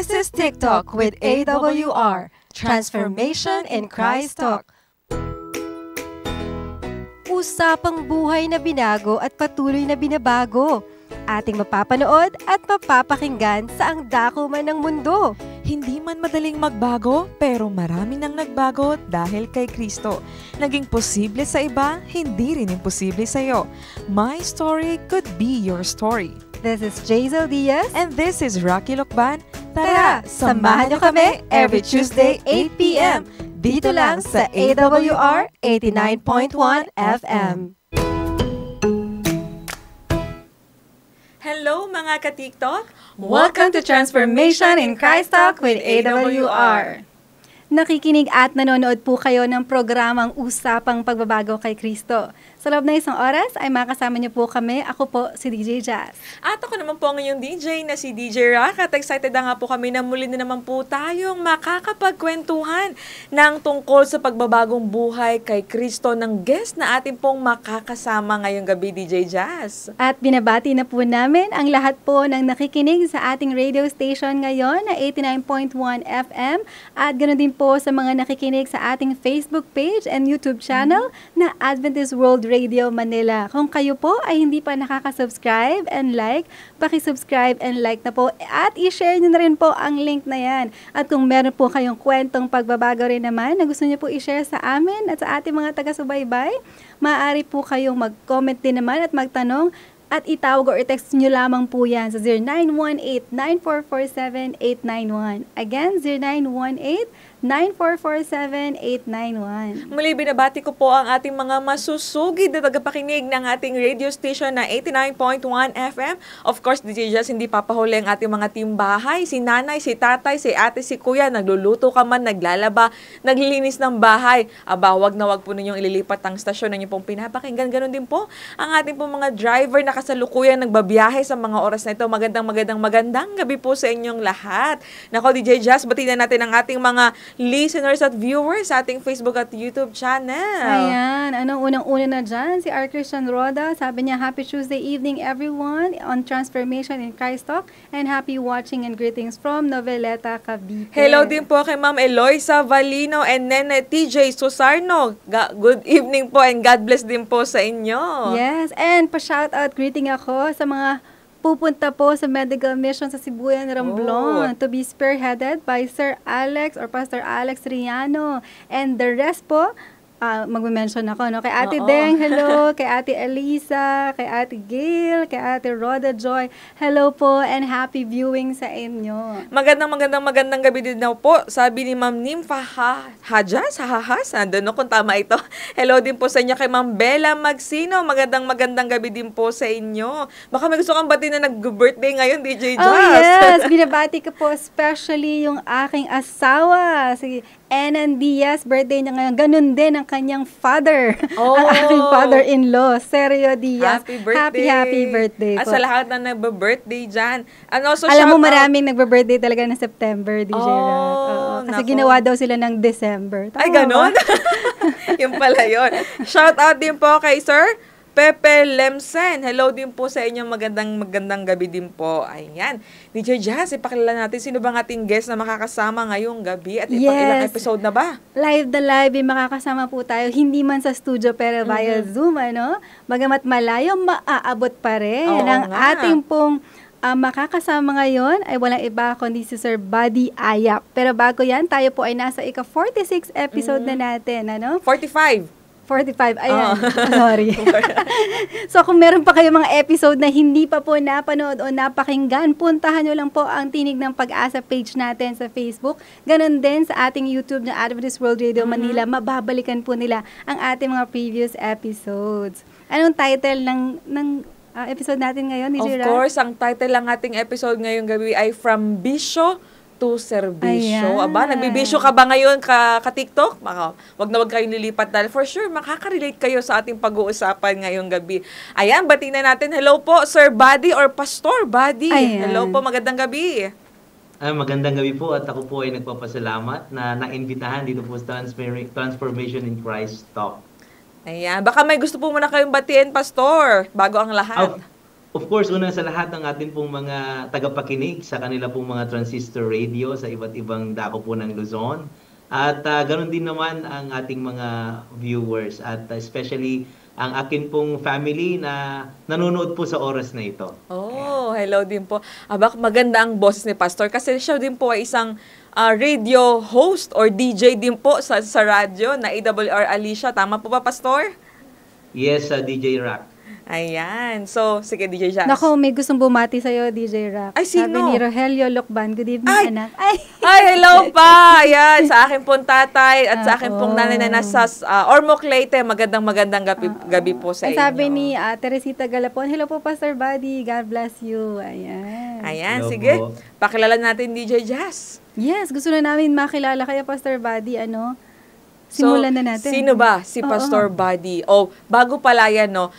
This is TikTok with AWR, Transformation in Christ Talk. Usapang buhay na binago at patuloy na binabago. Ating mapapanood at mapapakinggan sa ang dako man ng mundo. Hindi man madaling magbago, pero marami nang nagbago dahil kay Kristo. Naging posible sa iba, hindi rin imposible sa iyo. My story could be your story. This is Jazel Diaz. And this is Rocky Lokban. Tara, samahan niyo kami every Tuesday 8 p.m. Dito lang sa AWR 89.1 FM. Hello mga ka-TikTok! Welcome to Transformation in Christ Talk with AWR. Nakikinig at nanonood po kayo ng programang Usapang Pagbabago kay Kristo. Sa loob ng isang oras ay makasama niyo po kami. Ako po si DJ Jazz. At ako naman po ang inyong DJ na si DJ Rock. At excited na nga po kami na muli na naman po tayong makakapagkwentuhan ng tungkol sa pagbabagong buhay kay Kristo ng guest na ating pong makakasama ngayong gabi, DJ Jazz. At binabati na po namin ang lahat po ng nakikinig sa ating radio station ngayon na 89.1 FM. At ganoon din po sa mga nakikinig sa ating Facebook page and YouTube channel na Adventist World Radio Manila. Kung kayo po ay hindi pa nakaka-subscribe and like, paki-subscribe and like na po at i-share nyo na rin po ang link na yan. At kung meron po kayong kwentong pagbabago rin naman na gusto nyo po i-share sa amin at sa ating mga taga-subaybay, maaari po kayong mag-comment din naman at magtanong at itawag or i-text nyo lamang po yan sa 0918-9447-891. Again, 0918-9447-891. Muli binabati ko po ang ating mga masusugid na tagapakinig ng ating radio station na 89.1 FM. Of course, DJ Jazz, hindi papahuli ang ating mga team bahay. Si nanay, si tatay, si ate, si kuya, nagluluto ka man, naglalaba, naglilinis ng bahay. Aba, wag na wag po ninyong ililipat ang stasyon na niyo pong pinapakinggan. Ganon din po ang ating pong mga driver na kasalukuyan nagbabiyahe sa mga oras na ito. Magandang gabi po sa inyong lahat. Nako, DJ Jazz, batiin na natin ang ating mga listeners at viewers sa ating Facebook at YouTube channel. Ayan, unang-una na dyan, si R. Christian Roda, sabi niya, Happy Tuesday evening everyone on Transformation in Christ Talk and happy watching and greetings from Noveleta, Cavite. Hello din po kay Ma'am Eloisa Valino and Nene TJ Susarno. Good evening po and God bless din po sa inyo. Yes, and pa-shoutout greeting ako sa mga pupunta po sa medical mission sa Sibuyan, Romblon to be spearheaded by Sir Alex or Pastor Alex Riano. And the rest po, magme-mention ako, no? Kay Ate Deng, hello. Kay Ate Elisa, kay Ate Gail, kay Ate Rhoda Joy, hello po and happy viewing sa inyo. Magandang gabi din daw po. Sabi ni Ma'am Nympha Hahas, andun kung tama ito. Hello din po sa inyo kay Ma'am Bella Magsino. Magandang gabi din po sa inyo. Baka may gusto kang bati na nag-birthday ngayon, DJ Jazz. Oh yes, binabati ko po especially yung aking asawa, si Enan Diaz, birthday niya ngayon. Ganun din ang kanyang father, ang aking father-in-law, Sergio Diaz. Happy birthday. Happy birthday po. At sa lahat na nagbe-birthday dyan. And also, alam mo, maraming nagbe-birthday talaga ng September, DJ Rock. Kasi naku, ginawa daw sila ng December. Tama ay, ganon? Yung pala yun. Shout out din po kay Sir Pepe Lemsen. Hello din po sa inyong magandang gabi din po. Ayan. DJ Jazz, ipakilala natin sino bang ating guest na makakasama ngayong gabi at ilang episode na ba? Live makakasama po tayo. Hindi man sa studio pero via Zoom, ano? Bagamat malayo, maaabot pa rin. Ang ating pong makakasama ngayon ay walang iba kundi si Sir Buddy Ayap. Pero bago yan, tayo po ay nasa ika-46 episode na natin, ano? 45, ayan. Sorry. So, kung meron pa kayo mga episode na hindi pa po napanood o napakinggan, puntahan nyo lang po ang Tinig ng Pag-asa page natin sa Facebook. Ganon din sa ating YouTube na Adventist World Radio Manila. Mababalikan po nila ang ating mga previous episodes. Anong title ng episode natin ngayon, DJ Ra? Of course, ang title ng ating episode ngayong gabi ay From Bisyo to Serbisyo. Aba, nagbibisyo ka ba ngayon ka-TikTok? Wag na wag kayong lilipat dahil for sure, makaka-relate kayo sa ating pag-uusapan ngayong gabi. Ayan, batiin na natin. Hello po, Sir Buddy or Pastor Buddy. Ayan. Hello po, magandang gabi. Magandang gabi po at ako po ay nagpapasalamat na naimbitahan dito po sa Transformation in Christ Talk. Ayan, baka may gusto po muna kayong batiin, Pastor, bago ang lahat. of course, una sa lahat ng atin pong mga tagapakinig sa kanila pong mga transistor radio sa iba't ibang dako po ng Luzon. At ganun din naman ang ating mga viewers at especially ang akin pong family na nanonood po sa oras na ito. Oh, hello din po. Abak, maganda ang boses ni Pastor kasi siya din po ay isang radio host or DJ din po sa radyo na AWR Alicia. Tama po ba, Pastor? Yes, DJ Rock. Ayan. So, sige, DJ Jazz. Nako, may gustong bumati sa'yo, DJ Rock. Ay, sino? Sabi ni Rogelio Lokban. Good evening, Ay! anak. Ay! Ay, hello pa! Ayan, sa akin pong tatay at sa akin pong nanay na nasa Ormoc Leyte. Magandang gabi po sa Ay, inyo. sabi ni Teresita Galapon, hello po, Pastor Buddy. God bless you. Ayan. Ayan, Hello sige. po. Pakilala natin DJ Jazz. Yes, gusto na namin makilala kayo, Pastor Buddy. Ano? Simulan na natin. Sino ba si Oo. Pastor Buddy? O, bago pala yan, no,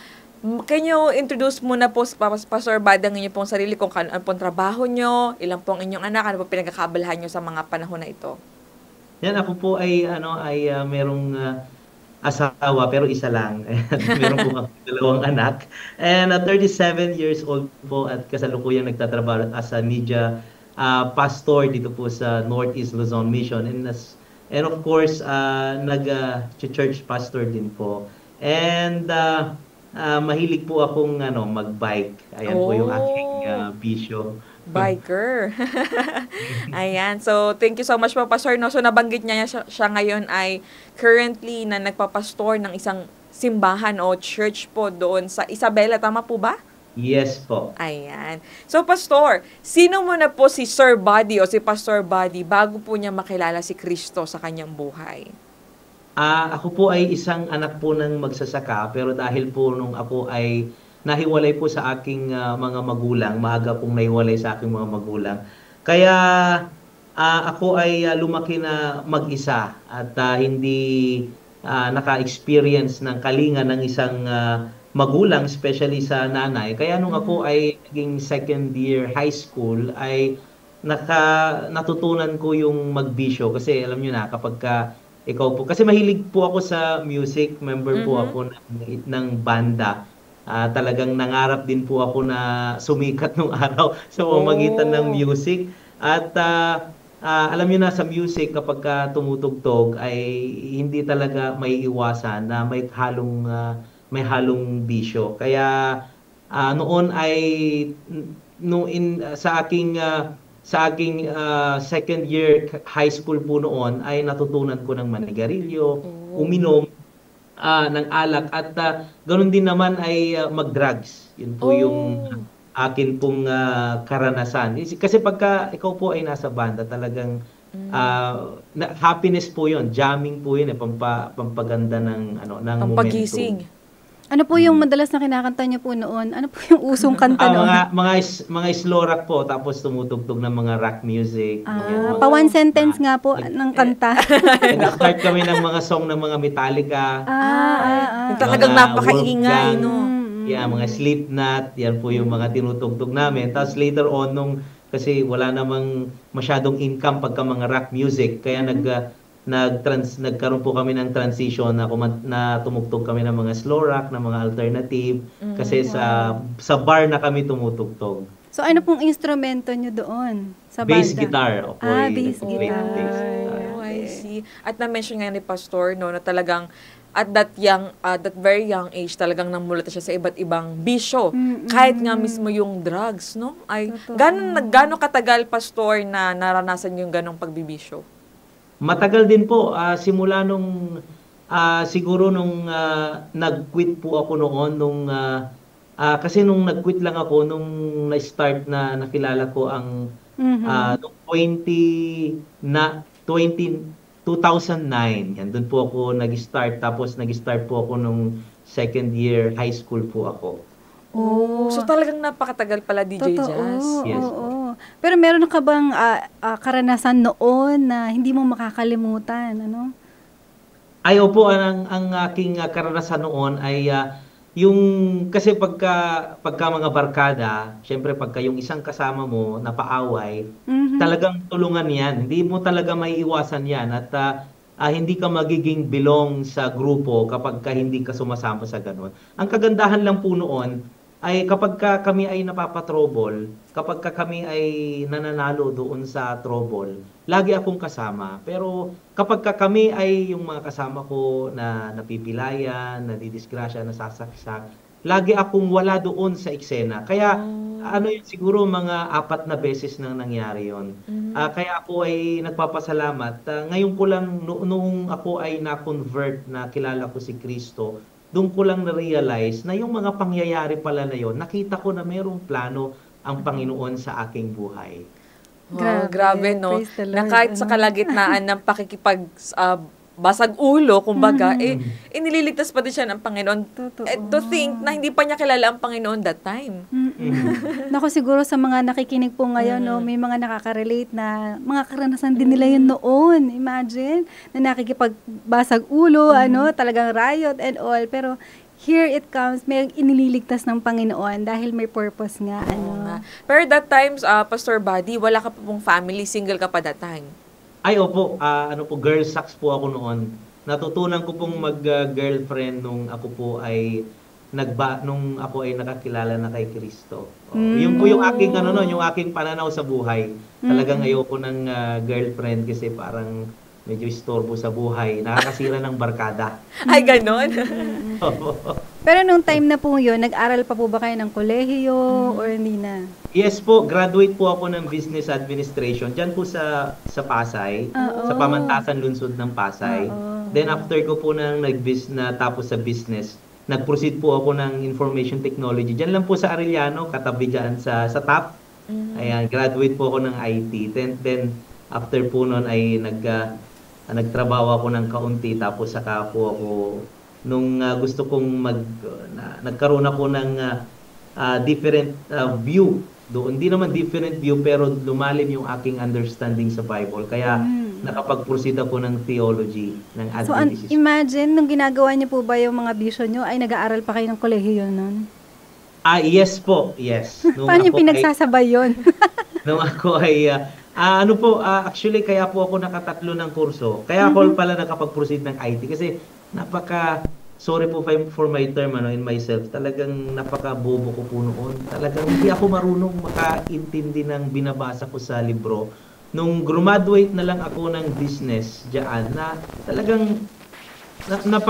can you introduce muna po Pastor Buddy ang inyong pong sarili, kung ano pong trabaho nyo, ilang pong inyong anak, ano po pinagkakabalahan nyo sa mga panahon na ito? Yan, ako po ay merong asawa pero isa lang. Meron po ako dalawang anak. And 37 years old po at kasalukuyang nagtatrabaho as a media pastor dito po sa Northeast Luzon Mission. And of course, nag-church pastor din po. And mahilig po akong mag-bike. Ayan po yung aking bisyo. Biker. Ayan. So, thank you so much po, Pastor. No? So, nabanggit niya siya ngayon ay currently na nagpapastor ng isang simbahan o church po doon sa Isabela. Tama po ba? Yes po. Ayan. So, Pastor, sino muna po si Sir Buddy o si Pastor Buddy bago po niya makilala si Kristo sa kanyang buhay? Ako po ay isang anak po ng magsasaka, pero dahil po nung ako ay nahiwalay po sa aking mga magulang, maaga pong nahiwalay sa aking mga magulang. Kaya ako ay lumaki na mag-isa at hindi naka-experience ng kalinga ng isang magulang, especially sa nanay. Kaya nung ako ay naging second year high school, ay natutunan ko yung magbisyo. Kasi alam nyo na, kapag ikaw po, kasi mahilig po ako sa music, member po ako ng banda. Talagang nangarap din po ako na sumikat nung araw sa pamamagitan ng music. At alam niyo na sa music, kapag tumutugtog ay hindi talaga may iwasan na may halong bisyo. Kaya noon ay sa aking second year high school po noon ay natutunan ko ng manigarilyo, uminom ng alak at ganoon din naman ay mag-drugs. Yun po yung akin pong karanasan. Kasi pagka ikaw po ay nasa banda, talagang happiness po yun, jamming po yun, pampaganda ng pampagising. momentum. Ano po yung madalas na kinakanta niyo po noon? Ano po yung usong kanta noon? Mga slow rock po, tapos tumutugtog ng mga rock music. Pa one sentence nga po ng kanta. Nag-start kami ng mga song ng mga Metallica. Talagang napakaingay, no? Yeah, mga Slipknot, yan po yung mga tinutugtog namin. Tapos later on, kasi wala namang masyadong income pagka mga rock music, kaya nagkaroon po kami ng transition na tumugtog kami ng mga slow rock, ng mga alternative, kasi sa bar na kami tumutugtog. So ano pong instrumento nyo doon sa banda? Bass guitar. Bass guitar. Oh, I see. At na-mention nga ni Pastor, no, na talagang at that very young age, talagang namulata siya sa iba't ibang bisyo. Kahit nga mismo yung drugs, no? Ay, gano'ng katagal, Pastor, na naranasan yung ganong pagbibisyo? Matagal din po, simula nung siguro nung nag-quit po ako noon, kasi nung nag-quit lang ako, nung na-start na nakilala ko ang 2009, yan, doon po ako nag-start, tapos nag-start po ako nung second year high school po ako. So talagang napakatagal pala, DJ Jazz. Yes. Pero meron ka bang karanasan noon na hindi mo makakalimutan, ano? Ay, opo, ang aking karanasan noon ay kasi pagka mga barkada, syempre pagka yung isang kasama mo napaaway, talagang tulungan yan. Hindi mo talaga maiiwasan yan at hindi ka magiging belong sa grupo kapag hindi ka sumasama sa ganun. Ang kagandahan lang po noon, ay kapag kami ay napapa-trouble, kapag kami ay nananalo doon sa trouble, lagi akong kasama. Pero kapag kami ay yung mga kasama ko na napipilayan, nadidisgrasya, nasasaksak, lagi akong wala doon sa eksena. Kaya ano yun, siguro mga 4 na beses nang nangyari yun. Kaya ako ay nagpapasalamat. Ngayon ko lang, noong ako ay na-convert, na kilala ko si Kristo, doon ko lang na-realize na yung mga pangyayari pala na yun, nakita ko na mayroong plano ang Panginoon sa aking buhay. Wow, grabe, no? Praise the Na Lord. kahit sa kalagitnaan ng basag ulo, kumbaga, inililigtas pa din siya ng Panginoon. Totoo. To think na hindi pa niya kilala ang Panginoon that time. Naku, siguro sa mga nakikinig po ngayon, no, may mga nakaka-relate na mga karanasan din nila yun noon. Imagine, na nakikipagbasag ulo, talagang riot and all. Pero here it comes, may inililigtas ng Panginoon dahil may purpose nga. Pero that times, Pastor Buddy, wala ka pa pong family, single ka pa that time. Ay, opo, girl sax po ako noon. Natutunan ko pong mag-girlfriend nung ako po ay nung ako ay nakakilala na kay Kristo. Yun po yung aking yung aking pananaw sa buhay. Talagang ayoko ng girlfriend kasi parang medyo istorbo sa buhay, nakakasira ng barkada. Ay, ganon? Pero nung time na po yun, nag-aral pa po ba kayo ng kolehiyo or hindi na? Yes po, graduate po ako ng Business Administration diyan po sa Pasay, sa Pamantasan Lungsod ng Pasay. Then after ko po tapos sa business, nag-proceed po ako ng Information Technology. Diyan lang po sa Arellano, katabi diyan sa TAP. Ayan, graduate po ako ng IT. Then after po noon ay nagtrabaho ako ng kaunti, tapos saka po ako nung gusto kong nagkaroon ako ng different view doon. Hindi naman different view, pero lumalim yung aking understanding sa Bible. Kaya nakapag-proceed ako ng theology, ng So, Adventist. imagine, nung ginagawa niyo po ba yung mga vision niyo, ay nag-aaral pa kayo ng kolehiyo nun? Yes po, yes. Paano yung pinagsasabay yun? Nung ako ay, actually, kaya po ako nakatatlo ng kurso. Kaya ako pala nakapag-proceed ng IT kasi sorry po for my term, in myself, talagang napaka-bobo ko po noon. Talagang hindi ako marunong makaintindi ng binabasa ko sa libro. Nung graduate na lang ako ng business diyan, na talagang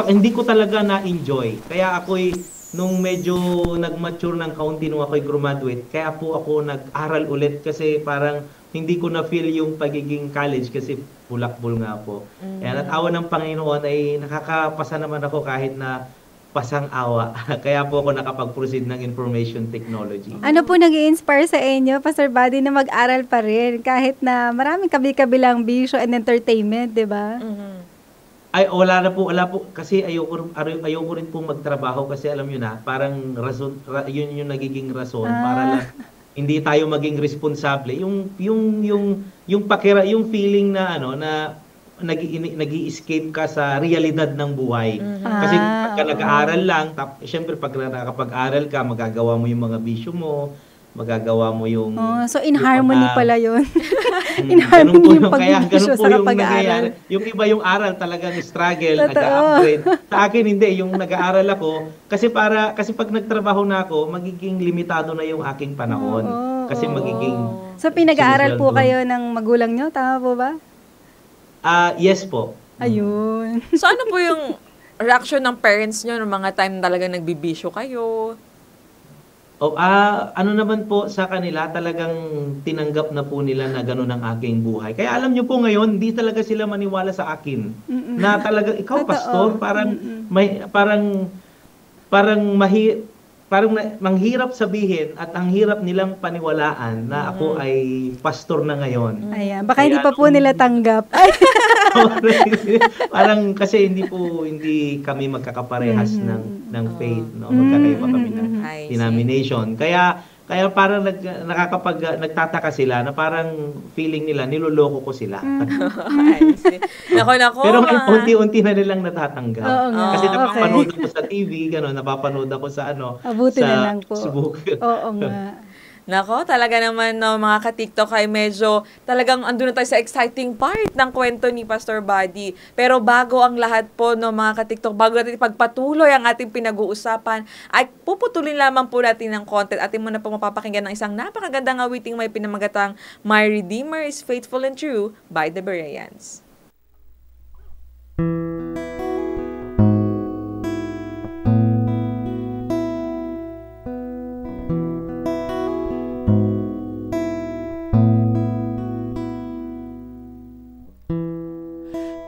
hindi ko talaga na-enjoy. Kaya ako'y nung medyo nag-mature ng kaunti nung ako'y graduate, kaya po ako nag-aral ulit kasi parang hindi ko na-feel yung pagiging college kasi bulakbol nga po. At awa ng Panginoon ay nakakapasa naman ako kahit na pasang awa. Kaya po ako nakapag-proceed ng Information Technology. Ano po nag-i-inspire sa inyo, Pastor Buddy, na mag-aral pa rin kahit na maraming kabi-kabilang bisyo and entertainment, di ba? Ay, wala po. Kasi ayoko rin pong magtrabaho kasi alam nyo na, parang yun yung nagiging rason para lang hindi tayo maging responsable. Yung feeling na na nag-i-escape ka sa realidad ng buhay. Kasi pagka nag-aaral lang, syempre pag nakapag-aral ka, magagawa mo yung mga bisyo mo, magagawa mo yung... so in harmony pala yun. In harmony yung pagbibisyo sa kapag-aaral. Yung iba yung aral talagang struggle, nag-upgrade. Sa akin hindi, yung nag-aaral ako, kasi pag nagtrabaho na ako, magiging limitado na yung aking panahon. Kasi magiging... So pinag-aaral po kayo ng magulang nyo, tama po ba? Yes po. Ayun. So ano po yung reaction ng parents nyo ng mga time talaga nagbibisyo kayo? Ano naman po sa kanila, talagang tinanggap na po nila na gano'n ang aking buhay. Kaya alam nyo po ngayon, hindi talaga sila maniwala sa akin. Na talagang, ikaw pastor, parang manghirap sabihin at ang hirap nilang paniwalaan na ako ay pastor na ngayon. Ayan, baka hindi pa po nila tanggap. Parang kasi hindi kami magkakaparehas ng faith, no? Magkakaiba kami ng denomination. Kaya parang nagtataka sila na parang feeling nila niloloko ko sila. Nako. Pero unti-unti na nilang natatanggap. Kasi napapanood okay. ako sa TV, napapanood ako sa Abuti sa na lang po. Facebook. Oo nga. Nako, talaga naman no, mga ka-TikTok ay medyo talagang andun na tayo sa exciting part ng kwento ni Pastor Buddy. Pero bago ang lahat po no, mga ka-TikTok, bago natin ipagpatuloy ang ating pinag-uusapan, ay puputulin lamang po natin ng content. Atin muna po mapapakinggan ng isang napakagandang awiting may pinamagatang My Redeemer is Faithful and True by the Bereans.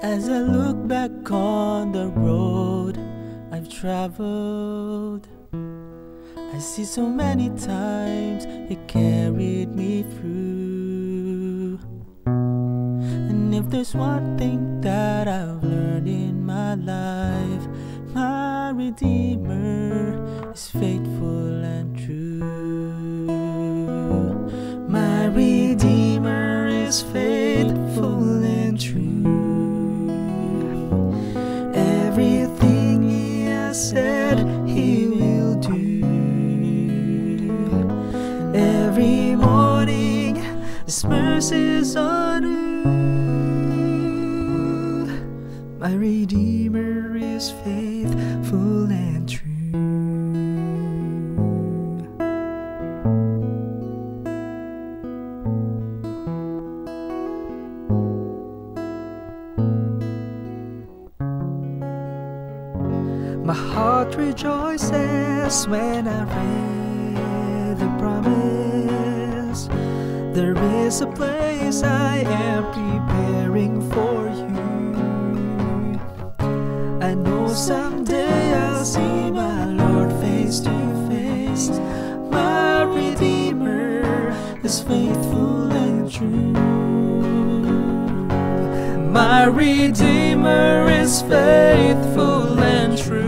As I look back on the road I've traveled, I see so many times it carried me through. And if there's one thing that I've learned in my life, my Redeemer is faithful and true. My Redeemer is faithful and true. Everything He has said He will do. Every morning His mercies are new. My Redeemer is faithful and true. My heart rejoices when I read the promise. There is a place I am preparing for you. I know someday I'll see my Lord face to face. My Redeemer is faithful and true. My Redeemer is faithful and true.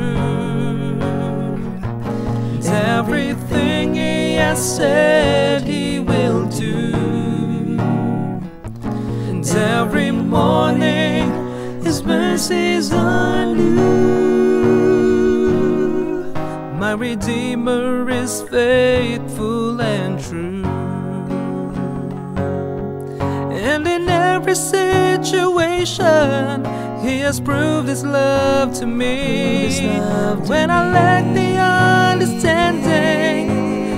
Everything He has said He will do. And every morning His mercies are new. My Redeemer is faithful and true. And in every situation He has proved His love to me. When I lack the understanding,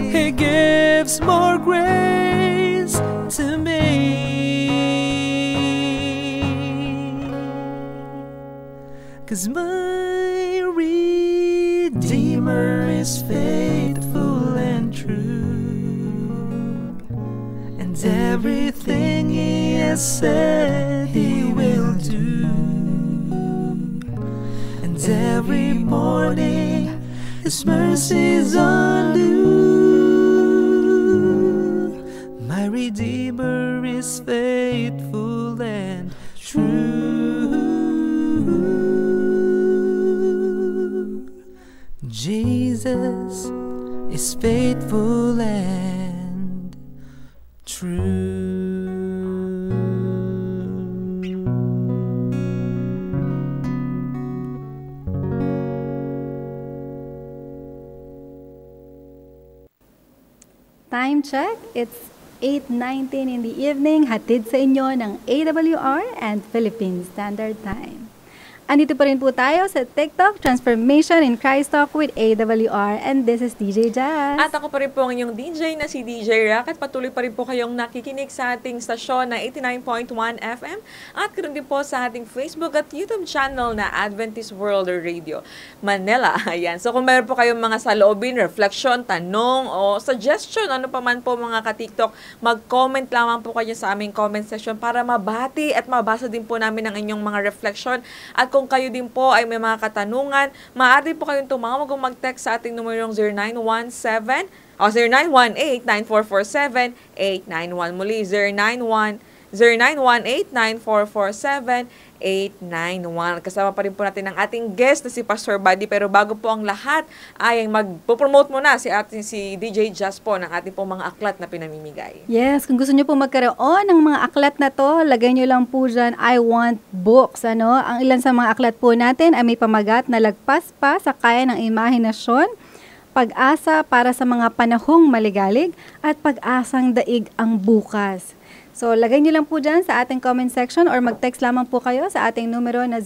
He gives more grace to me. 'Cause my Redeemer is faithful and true. And everything He has said He will do. And every morning His mercies are new. My Redeemer is faithful and true. Jesus is faithful and true. Time check, it's 8:19 in the evening, hatid sa inyo ng AWR and Philippine Standard Time. Andito pa rin po tayo sa TikTok, Transformation in Christ Talk with AWR, and this is DJ Jazz. At ako pa rin po ang inyong DJ na si DJ Rock, at patuloy pa rin po kayong nakikinig sa ating stasyon na 89.1 FM at ganoon din po sa ating Facebook at YouTube channel na Adventist World Radio Manila. Ayan. So kung mayroon po kayong mga saloobin, reflection, tanong o suggestion, ano pa man po mga ka-TikTok, mag-comment lamang po kayo sa aming comment section para mabati at mabasa din po namin ang inyong mga reflection. At kung kayo din po ay may mga katanungan, maaari po kayong tumawag o mag-text sa ating numerong 0917 o 0918-9447-891. Muli, 0918-9447-891. Kasama pa rin po natin ang ating guest na si Pastor Buddy. Pero bago po ang lahat, ay magpo-promote muna si DJ Jazz po ng ating po mga aklat na pinamimigay. Yes, kung gusto nyo po magkaroon ng mga aklat na to, lagay nyo lang po dyan, I want books. Ano? Ang ilan sa mga aklat po natin ay may pamagat na lagpas pa sa kaya ng imahinasyon, pag-asa para sa mga panahong maligalig, at pag-asang daig ang bukas. So, lagay niyo lang po dyan sa ating comment section or mag-text lamang po kayo sa ating numero na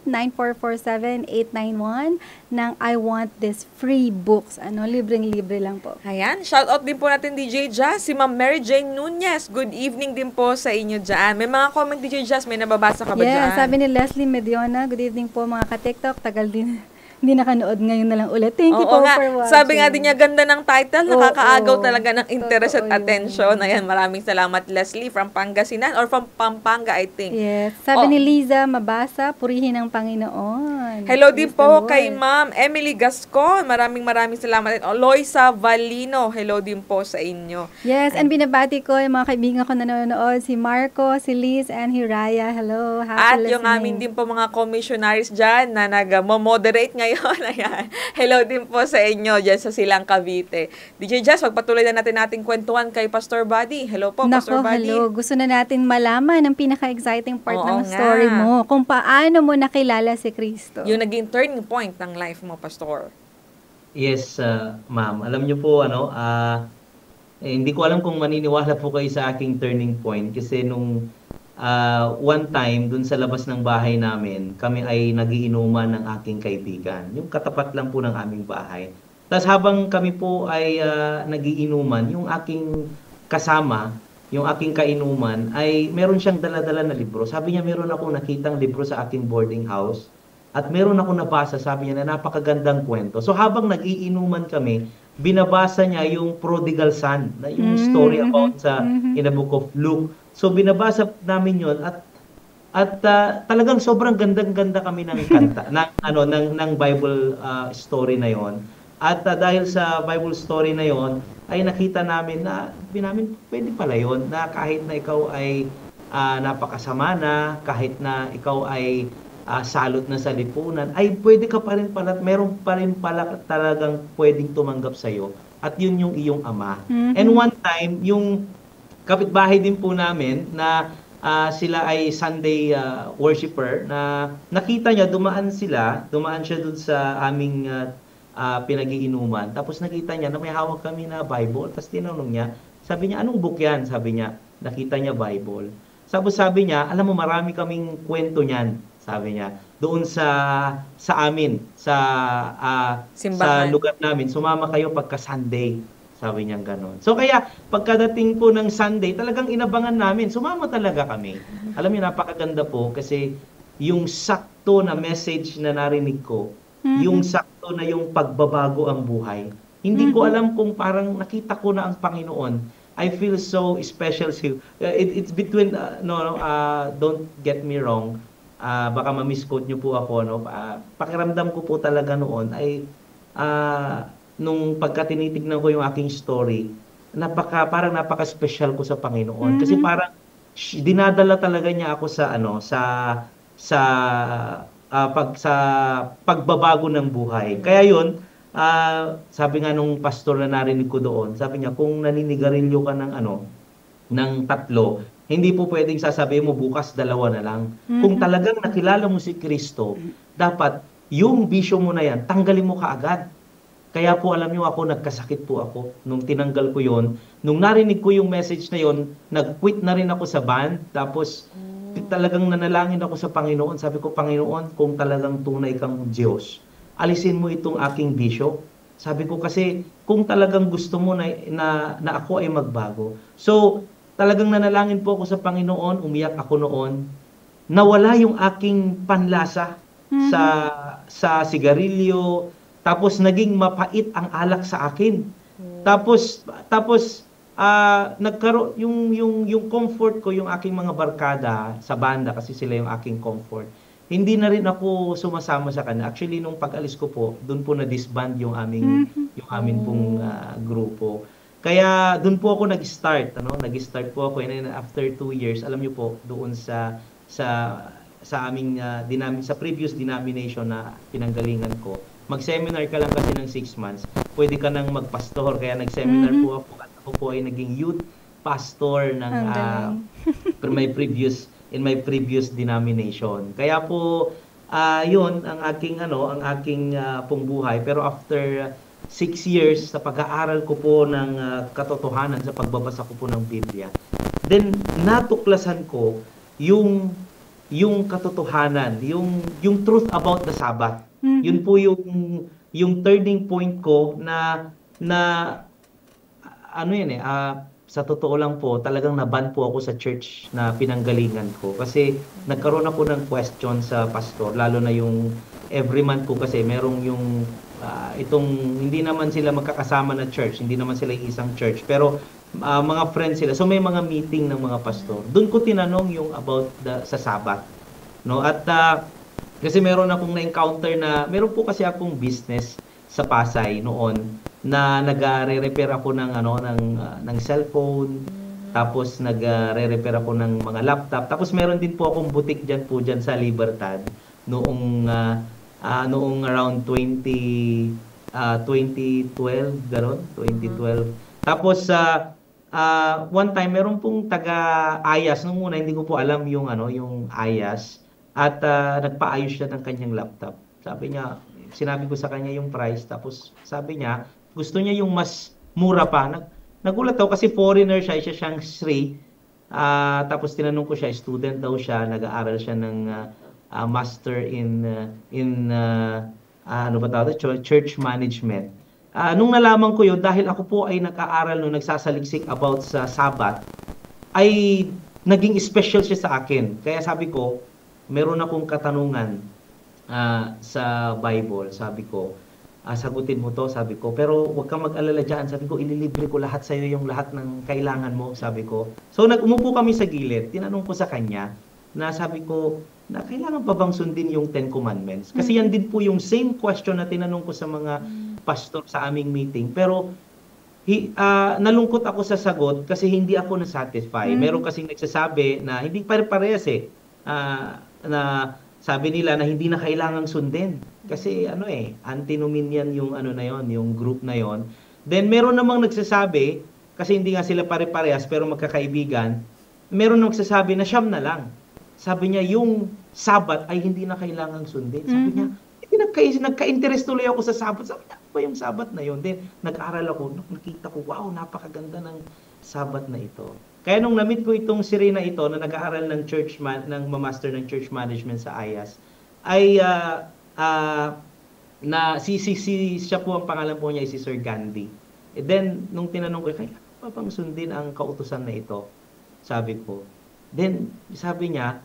0918-9447-891 ng I want this free books. Libreng-libre lang po. Ayan, shoutout din po natin DJ Jazz, si Ma'am Mary Jane Nunez. Good evening din po sa inyo dyan. May mga comment DJ Jazz, may nababasa ka ba dyan? Sabi ni Leslie Mediona, good evening po mga ka-TikTok. Tagal din, hindi nakanood ngayon na lang ulit. Thank you po nga. for watching. Sabi nga din niya, ganda ng title, nakakaagaw Oo. talaga ng interest Totoo at attention. Ayan, maraming salamat Leslie from Pangasinan or from Pampanga, I think. Yes. Sabi ni Liza Mabasa, purihin ang Panginoon. Hello din Praise po the Lord. kay Ma'am Emily Gascon. Maraming salamat din. Loisa Valino, hello din po sa inyo. Yes, and binabati ko yung mga kaibigan ko na nanonood, si Marco, si Liz, and Hiraya. Hello, At happy yung amin din po mga commissionaries dyan na nag-moderate ngayon. Ayan. Hello din po sa inyo dyan sa Silang Cavite. DJ Jazz, magpatuloy na natin kwentuhan kay Pastor Buddy. Hello po, Pastor Buddy. Hello. Gusto na natin malaman ang pinaka-exciting part Oo ng nga. story mo. Kung paano mo nakilala si Kristo. Yung naging turning point ng life mo, Pastor. Yes, ma'am. Alam niyo po, hindi ko alam kung maniniwala po kayo sa aking turning point kasi nung one time, dun sa labas ng bahay namin, kami ay nagiinuman ng aking kaibigan. Yung katapat lang po ng aming bahay. Tapos habang kami po ay nagiinuman, yung aking kasama, yung aking kainuman, ay meron siyang dala-dala na libro. Sabi niya, meron akong nakitang libro sa aking boarding house. At meron ako nabasa, sabi niya, na napakagandang kwento. So habang nagiinuman kami, binabasa niya yung Prodigal Son, na yung story about in the book of Luke. So binabasa namin yon at talagang sobrang gandang-ganda kami ng kanta ng Bible story na yon. At dahil sa Bible story na yon ay nakita namin na pwede pala yon na kahit na ikaw ay napakasama na, kahit na ikaw ay salot na sa lipunan, ay pwede ka pa rin pala, meron pa rin pala talagang pwedeng tumanggap sa iyo at yun yung iyong ama. And one time yung kapitbahay din po namin na sila ay Sunday worshiper na nakita niya, dumaan siya dun sa aming pinag-iinuman. Tapos nakita niya na may hawak kami na Bible. Tapos tinanong niya, sabi niya, anong book yan? Sabi niya, nakita niya Bible. Sabi niya, alam mo, marami kaming kwento niyan. Sabi niya, doon sa amin, sa lugar namin, sumama kayo pagka Sunday. Sabi niya gano'n. So kaya pagkadating po ng Sunday, talagang inabangan namin. Sumama talaga kami. Alam niyo, napakaganda po kasi yung sakto na message na narinig ko, yung sakto na yung pagbabago ang buhay. Hindi ko alam kung parang nakita ko na ang Panginoon. I feel so special. It's between, don't get me wrong, baka ma-misquote niyo po ako, pakiramdam ko po talaga noon ay nung pagka tinitignan ko yung aking story, parang napaka-special ko sa Panginoon. Kasi parang dinadala talaga niya ako sa pagbabago ng buhay. Kaya yun, sabi nga nung pastor na narinig ko doon, sabi niya, kung naninigarilyo ka ng 3, hindi po pwedeng sasabihin mo bukas 2 na lang. Kung talagang nakilala mo si Kristo, dapat yung bisyo mo na yan, tanggalin mo kaagad. Kaya po alam niyo ako, nagkasakit po ako nung tinanggal ko yon. Nung narinig ko yung message na yon, nag-quit na rin ako sa band. Tapos talagang nanalangin ako sa Panginoon. Sabi ko, Panginoon, kung talagang tunay kang Diyos, alisin mo itong aking bisyo. Sabi ko kasi, kung talagang gusto mo na ako ay magbago. So, talagang nanalangin po ako sa Panginoon, umiyak ako noon. Nawala yung aking panlasa sa sigarilyo. Tapos naging mapait ang alak sa akin. Tapos nagkaroon yung comfort ko, yung aking mga barkada sa banda kasi sila yung aking comfort. Hindi na rin ako sumasama sa kanila. Actually nung pag-alis ko po, doon po na disband yung amin pong grupo. Kaya doon po ako nag-start, Nag-start po ako and after 2 years, alam niyo po, doon sa aming sa previous denomination na pinanggalingan ko. Mag-seminar ka lang kasi ng 6 months, pwede ka nang magpastor. Kaya nag-seminar po ako at ako po ay naging youth pastor ng in my previous denomination. Kaya po yun ang aking pong buhay. Pero after 6 years sa pag-aaral ko po ng katotohanan sa pagbabasa ko po ng Biblia, then natuklasan ko yung katotohanan, yung truth about the Sabbath. Yun po yung turning point ko na ano yan sa totoo lang po, talagang naban po ako sa church na pinanggalingan ko. Kasi nagkaroon ako ng question sa pastor, lalo na yung every month ko kasi merong yung itong, hindi naman sila magkakasama na church, hindi naman sila isang church, pero mga friends sila. So may mga meeting ng mga pastor. Doon ko tinanong yung about sa Sabbath. No? At kasi meron akong na-encounter na, meron po kasi akong business sa Pasay noon na nagre-repair ako ng cellphone, tapos nagre-repair ako ng mga laptop. Tapos meron din po akong boutique diyan sa Libertad noong around 2012 gano'n, 2012. Tapos one time meron pong taga-Ayas nung una, hindi ko po alam yung yung Ayas, at nagpaayos siya ng kanyang laptop. Sabi niya, sinabi ko sa kanya yung price, tapos sabi niya gusto niya yung mas mura pa. Nagulat ako kasi foreigner siya, isa siyang Sri. Tapos tinanong ko siya, student daw siya, nag-aaral siya ng master in ano ba tawag, church management. Nung nalaman ko yun, dahil ako po ay nag-aaral nung nagsasaliksik about sa Sabbath, ay naging special siya sa akin. Kaya sabi ko, meron akong katanungan sa Bible. Sabi ko, sagutin mo to, sabi ko. Pero huwag kang mag-alala dyan. Sabi ko, ililibre ko lahat sa'yo yung lahat ng kailangan mo, sabi ko. So umupo kami sa gilid. Tinanong ko sa kanya na sabi ko, na kailangan pa bang sundin yung 10 Commandments? Kasi yan din po yung same question na tinanong ko sa mga pastor sa aming meeting. Pero nalungkot ako sa sagot kasi hindi ako na-satisfy. Meron kasing nagsasabi na hindi pare-parehas na sabi nila na hindi na kailangang sundin. Kasi antinomian yung na yon, yung group na yon. Then meron namang nagsasabi, kasi hindi nga sila pare-parehas pero magkakaibigan, meron namang nagsasabi na siyam na lang. Sabi niya yung Sabbath ay hindi na kailangang sundin. Sabi niya, nagka-interest tuloy ako sa Sabbath. Sabi niya, ba yung Sabbath na yon? Then nag-aral ako, nakita ko, wow, napakaganda ng Sabbath na ito. Kaya nung na-meet ko itong si Rina ito na nag-aaral ng master ng church management sa Ayas, ay siya po, ang pangalan po niya ay si Sir Gandhi. And then nung tinanong ko, kaya pa bang sundin ang kautusan na ito? Sabi ko. Then sabi niya,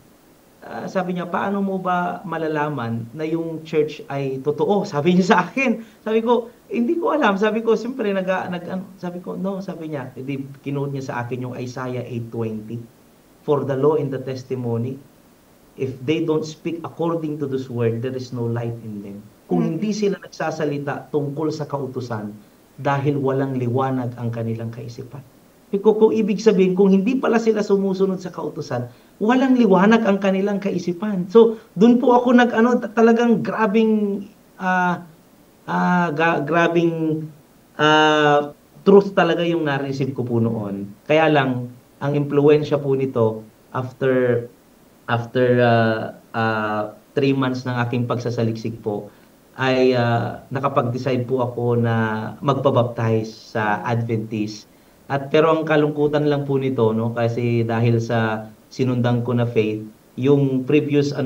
paano mo ba malalaman na yung church ay totoo? Sabi niya sa akin. Sabi ko, hindi ko alam. Sabi ko, siyempre, sabi ko, no, sabi niya, kinote niya sa akin yung Isaiah 8:20. For the law and the testimony, if they don't speak according to this word, there is no light in them. Kung hindi sila nagsasalita tungkol sa kautusan, dahil walang liwanag ang kanilang kaisipan. Kung ibig sabihin, kung hindi pala sila sumusunod sa kautusan, walang liwanag ang kanilang kaisipan. So, doon po ako talagang grabing truth talaga yung na-receive ko po noon. Kaya lang, ang impluwensya po nito after 3 months ng aking pagsasaliksik po, ay nakapag-decide po ako na magpabaptize sa Adventist. Pero ang kalungkutan lang po nito, no, kasi dahil sa sinundan ko na faith, yung previous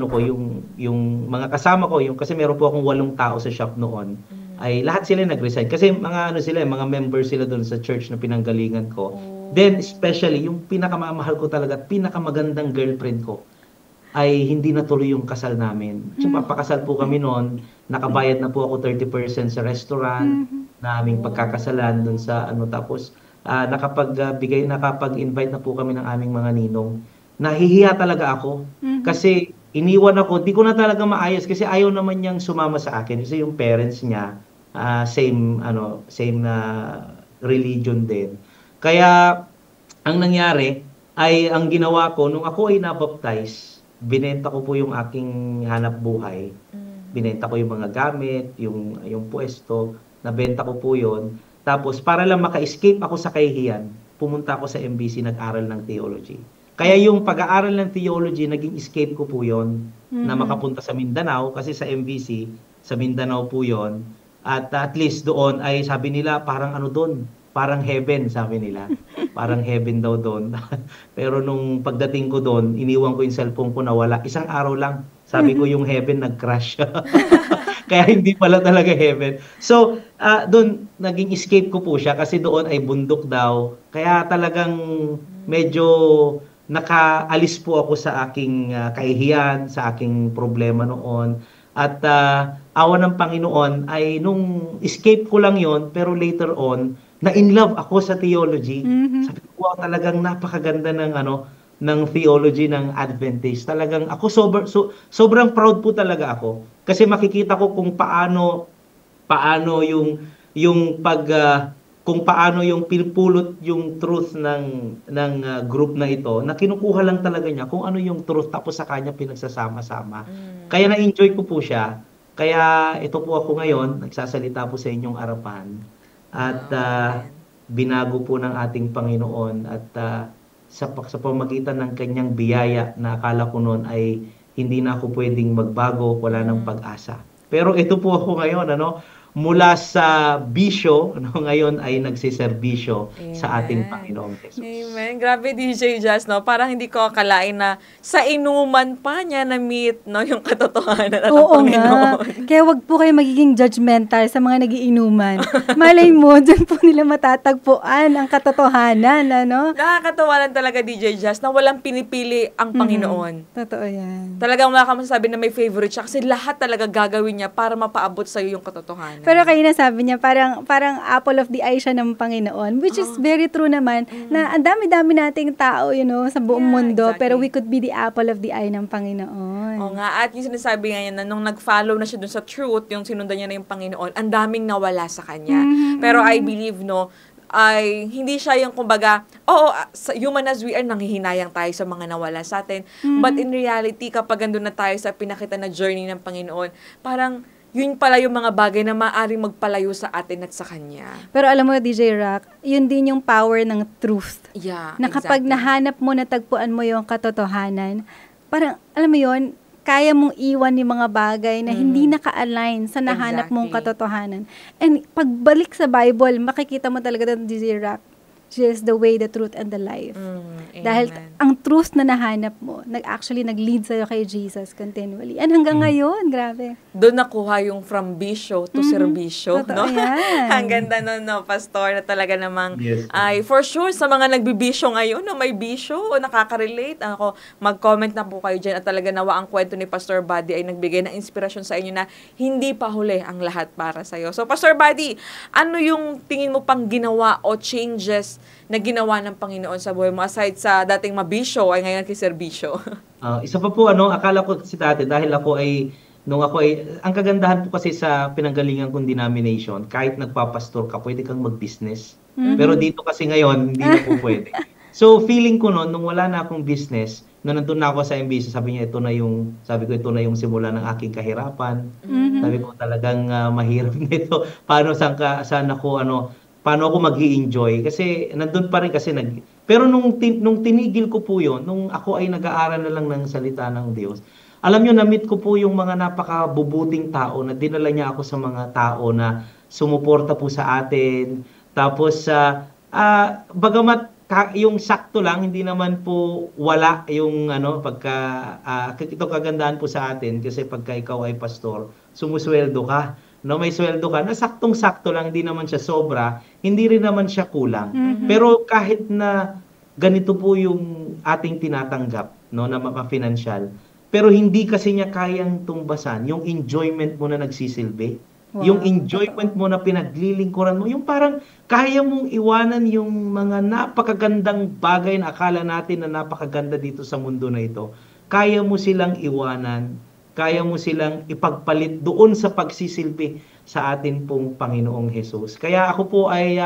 yung mga kasama ko, kasi meron po akong 8 tao sa shop noon, ay lahat sila nag-resign kasi mga mga members sila doon sa church na pinanggalingan ko. Then especially yung pinakamamahal ko talaga, pinakamagandang girlfriend ko ay hindi natuloy yung kasal namin. So papakasal po kami noon, nakabayad na po ako 30% sa restaurant naming pagkakasalan doon sa tapos nakapag-invite na po kami ng aming mga ninong. Nahihiya talaga ako kasi iniwan ako, di ko na talaga maayos kasi ayaw naman niyang sumama sa akin kasi yung parents niya same na religion din. Kaya ang nangyari ay ang ginawa ko nung ako ay nabaptize, binenta ko po yung aking hanap buhay. Binenta ko yung mga gamit, yung pwesto, nabenta ko po 'yon. Tapos para lang maka-escape ako sa kahihiyan, pumunta ako sa MBC, nag-aral ng theology. Kaya yung pag-aaral ng theology, naging escape ko po yon na makapunta sa Mindanao kasi sa MBC, sa Mindanao po yon. at least doon ay sabi nila parang ano doon, parang heaven sabi nila. Parang heaven daw doon. Pero nung pagdating ko doon, iniwan ko yung cellphone ko nawala. Isang araw lang. Sabi ko yung heaven nag-crash. Kaya hindi pala talaga heaven. So, doon naging escape ko po siya kasi doon ay bundok daw. Kaya talagang medyo nakaalis po ako sa aking kahihiyan, sa aking problema noon. At awa ng Panginoon ay nung escape ko lang yon, pero later on, na-in love ako sa theology. Sabi ko, wow, talagang napakaganda ng theology ng Adventist. Talagang ako sobrang proud po talaga ako kasi makikita ko kung paano kung paano yung pinupulot yung truth ng group na ito, na kinukuha lang talaga niya kung ano yung truth tapos sa kanya pinagsasama-sama. Kaya na-enjoy ko po siya. Kaya ito po ako ngayon, nagsasalita po sa inyong harapan. At binago po ng ating Panginoon at sa pamagitan ng kanyang biyaya na akala ko noon ay hindi na ako pwedeng magbago, wala nang pag-asa. Pero ito po ako ngayon, mula sa bisyo, ngayon ay nagsiservisyo sa ating Panginoong Jesus. Amen. Grabe, DJ Jazz, no? Parang hindi ko akalain na sa inuman pa niya na-meet, no, yung katotohanan ng Oo Panginoon. nga. Kaya wag po kayo magiging judgmental sa mga nagiinuman. Malay mo, dyan po nila matatagpuan ang katotohanan, ano? Nakakatawa lang talaga, DJ Jazz, na walang pinipili ang Panginoon. Totoo yan. Talagang wala ka masasabi na may favorite siya kasi lahat talaga gagawin niya para mapaabot sa'yo yung katotohanan. Pero kayo na sabi niya, parang apple of the eye siya ng Panginoon, which is very true naman, na ang dami-dami nating tao, sa buong mundo, exactly. pero we could be the apple of the eye ng Panginoon. Oo nga, at yung sinasabi nga niya na nung nag-follow na siya dun sa truth, yung sinundan niya na yung Panginoon, ang daming nawala sa kanya. Pero I believe, ay hindi siya yung kumbaga, human as we are, nanghihinayang tayo sa mga nawala sa atin. But in reality, kapag andun na tayo sa pinakita na journey ng Panginoon, parang yun pala yung mga bagay na maaaring magpalayo sa atin at sa Kanya. Pero alam mo, DJ Rock, yun din yung power ng truth. Yeah, Na kapag nahanap mo, natagpuan mo yung katotohanan, parang, alam mo yun, kaya mong iwan yung mga bagay na hindi naka-align sa nahanap mong katotohanan. And pagbalik sa Bible, makikita mo talaga doon, DJ Rock, just the way, the truth, and the life. Dahil ang truth na nahanap mo, nag-lead sa'yo kay Jesus continually. And hanggang ngayon, grabe. Doon nakuha yung from bisyo to serbisyo, Totoo no? yan. Ang ganda nun, no, Pastor, na talaga namang, Yes. ay, for sure, sa mga nagbibisyo ngayon, may bisyo, o nakaka-relate, mag-comment na po kayo dyan, at talaga nawa ang kwento ni Pastor Buddy ay nagbigay ng inspirasyon sa inyo na hindi pa huli ang lahat para sa'yo. So, Pastor Buddy, ano yung tingin mo pang ginawa o changes na ginawa ng Panginoon sa buhay mo aside sa dating mabisyo ay ngayon kiserbisyo? Isa pa po, akala ko si dati dahil ang kagandahan po kasi sa pinanggalingan kong denomination, kahit nagpapastor ka, pwede kang mag-business. Pero dito kasi ngayon, hindi na po pwede. So, feeling ko nung wala na akong business, nandun na ako sa MBC, sabi ko, ito na yung simula ng aking kahirapan. Sabi ko, talagang mahirap nito. Paano ako mag-i-enjoy? Kasi nandun pa rin kasi pero nung tinigil ko po yun, nung ako ay nag-aaral na lang ng salita ng Diyos, alam nyo, na-meet ko po yung mga napakabubuting tao na dinala niya ako sa mga tao na sumuporta po sa atin. Tapos, bagamat yung sakto lang, hindi naman po wala yung ito kagandahan po sa atin kasi pagka ikaw ay pastor, sumusweldo ka. May sweldo ka, na saktong-sakto lang, hindi naman siya sobra, hindi rin naman siya kulang. Pero kahit na ganito po yung ating tinatanggap, na ma-financial, pero hindi kasi niya kayang tumbasan yung enjoyment mo na nagsisilbi. Wow, yung enjoyment mo na pinaglilingkuran mo, yung parang kaya mong iwanan yung mga napakagandang bagay na akala natin na napakaganda dito sa mundo na ito. Kaya mo silang iwanan, kaya mo silang ipagpalit doon sa pagsisilbi sa atin pong Panginoong Jesus. Kaya ako po ay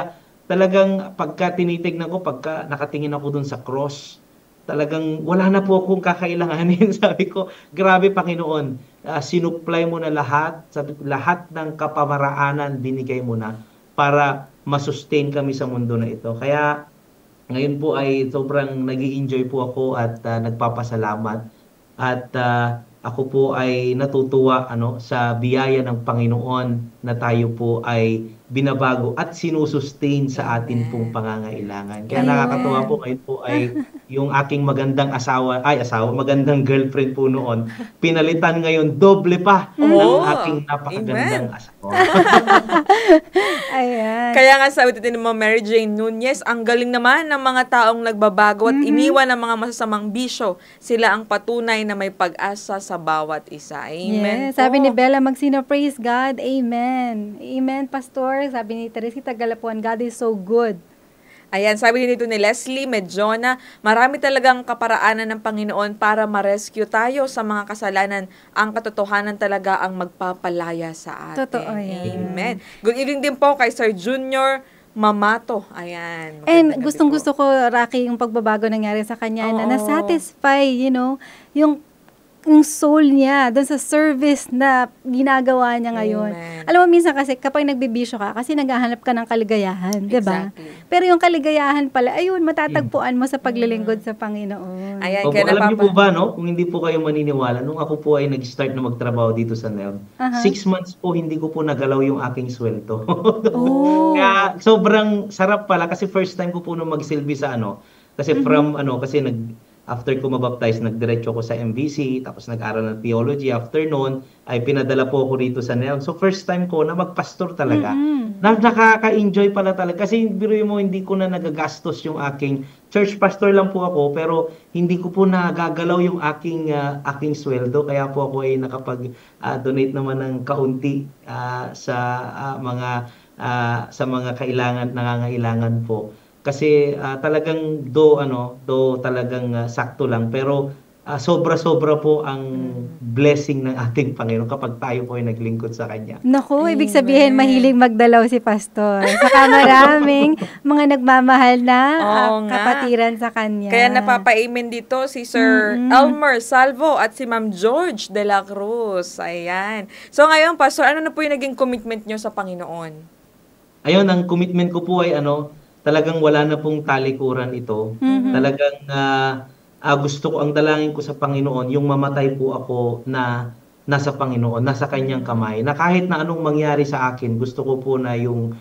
talagang pagka tinitignan ko, pagka nakatingin ako doon sa cross, talagang wala na po akong kakailanganin. Sabi ko, grabe Panginoon, sinupply mo na lahat, lahat ng kapamaraanan binigay mo na para masustain kami sa mundo na ito. Kaya ngayon po ay sobrang nag-i-enjoy po ako at nagpapasalamat. At ako po ay natutuwa sa biyaya ng Panginoon na tayo po ay binabago at sinusustain sa atin pong pangangailangan. Kaya nakakatuwa po ngayon po ay yung aking magandang magandang girlfriend po noon, pinalitan ngayon doble pa ng aking napakagandang asawa. Ayan. Kaya nga sabi din mo, Mary Jane Nunez, ang galing naman ng mga taong nagbabago at iniwan ng mga masasamang bisyo. Sila ang patunay na may pag-asa sa bawat isa. Amen. Yes. Sabi ni Bella Magsino, praise God. Amen. Amen, Pastor. Sabi ni Teresita Galapuan, God is so good. Ayan, sabi din ito ni Leslie Medjona, marami talagang kaparaanan ng Panginoon para ma-rescue tayo sa mga kasalanan. Ang katotohanan talaga ang magpapalaya sa atin. Totoo yan. Amen. Good evening din po kay Sir Junior Mamato. Ayan. And gustong-gusto ko, Rocky, yung pagbabago nangyari sa kanya na na-satisfy, yung soul niya doon sa service na ginagawa niya ngayon. Amen. Alam mo, minsan kasi kapag nagbibisyo ka, kasi naghahanap ka ng kaligayahan, di ba? Exactly. Pero yung kaligayahan pala, ayun, matatagpuan mo sa paglilingkod sa Panginoon. Ayan, Opo, alam niyo po ba, kung hindi po kayo maniniwala, nung ako po ay nag-start na magtrabaho dito sa NELB, 6 months po hindi ko po nagalaw yung aking sweldo. Kaya sobrang sarap pala kasi first time ko po nung magsilbi sa kasi after ko mabaptize, nagdiretso ko sa MVC, tapos nag-aral ng theology. After noon, ay pinadala po ako dito sa NELB. So first time ko na magpastor talaga. Nakaka-enjoy pala talaga. Kasi biruin mo, hindi ko na nagagastos yung aking church pastor lang po ako, pero hindi ko po nagagalaw yung aking sweldo. Kaya po ako ay nakapag-donate naman ng kaunti sa mga nangangailangan po. Kasi talagang talagang sakto lang, pero sobra-sobra po ang blessing ng ating Panginoon kapag tayo po ay naglingkod sa Kanya. Naku, ibig sabihin mahilig magdalaw si Pastor. Saka maraming mga nagmamahal na kapatiran sa Kanya. Kaya napapa-amen dito si Sir Elmer Salvo at si Ma'am George de la Cruz. Ayan. So ngayon, Pastor, ano na po yung naging commitment nyo sa Panginoon? Ayun, ang commitment ko po ay talagang wala na pong talikuran ito. Talagang gusto ko, ang dalangin ko sa Panginoon, yung mamatay po ako na nasa Panginoon, nasa Kanyang kamay. Na kahit na anong mangyari sa akin, gusto ko po na yung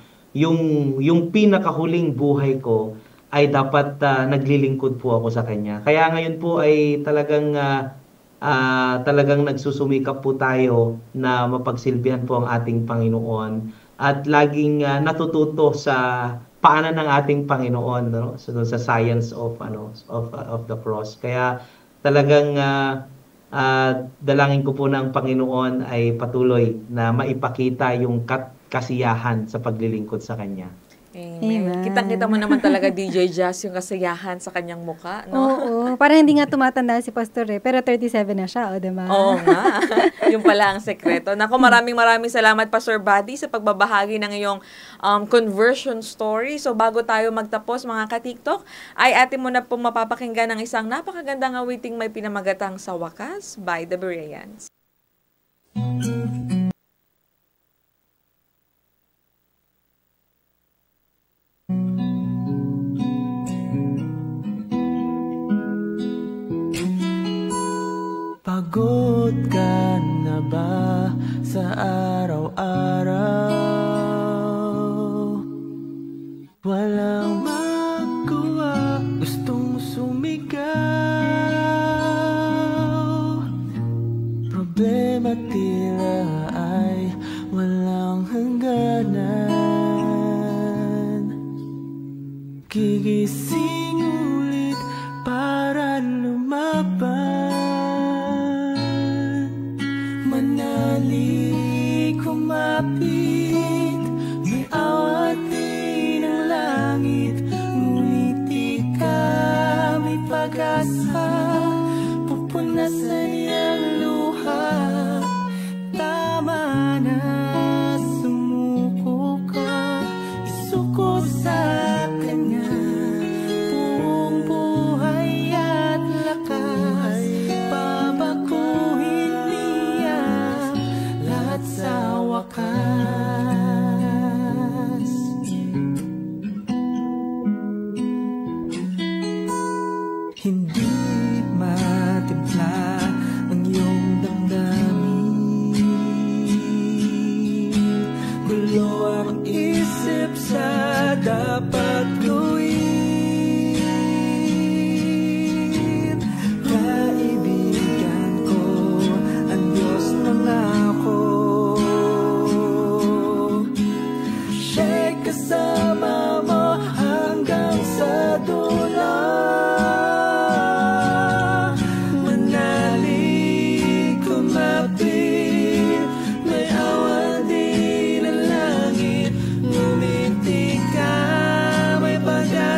pinakahuling buhay ko ay dapat naglilingkod po ako sa Kanya. Kaya ngayon po ay talagang nagsusumikap po tayo na mapagsilbihan po ang ating Panginoon at laging natututo sa paanan ng ating Panginoon sa science of the cross. Kaya talagang dalangin ko po ng Panginoon ay patuloy na maipakita yung kasiyahan sa paglilingkod sa Kanya. Amen. Kitang-kita mo naman talaga, DJ Jazz, yung kasiyahan sa kanyang muka, no? Oo, parang hindi nga tumatanda si Pastor pero 37 na siya, diba? Oo nga. Yung pala ang sekreto. Naku, maraming salamat, Pastor Buddy, sa pagbabahagi ng iyong conversion story. So, bago tayo magtapos, mga ka-TikTok, ay atin mo na po mapapakinggan ng isang napakagandang awiting may pinamagatang Sa Wakas by the Bereans. Pagod ka na ba sa araw-araw? Walang magawa, gustong sumigaw. Problema tila ay walang hangganan. Gigising ulit para lumaban. Manali kumapit, may awatin ang langit. Ngunit di ka may pag-asa, pupunasan niyang luha. Tama na, sumuko ka, isuko sa Kanya. Buong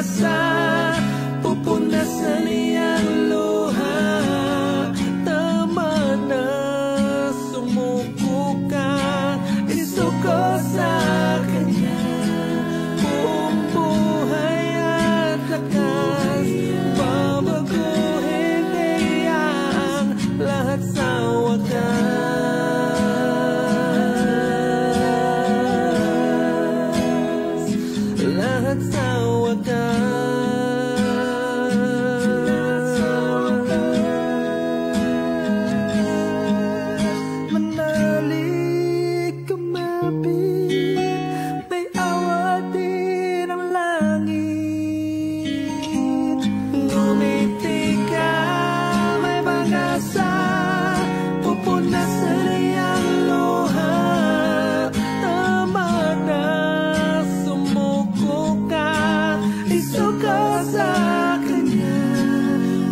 pag-asa, pupunasan iyang luha. Tama na, sumuko ka, isuko sa Kanya. Buong buhay at lakas, babaguhin niya ang lahat sa wakas. Lahat sa wakas. Manali kumapit, may awa din ang langit. Ngumiti ka, may pag-asa, pupunasan iyang luha. Tama na, sumuko ka, isuka sa Kanya.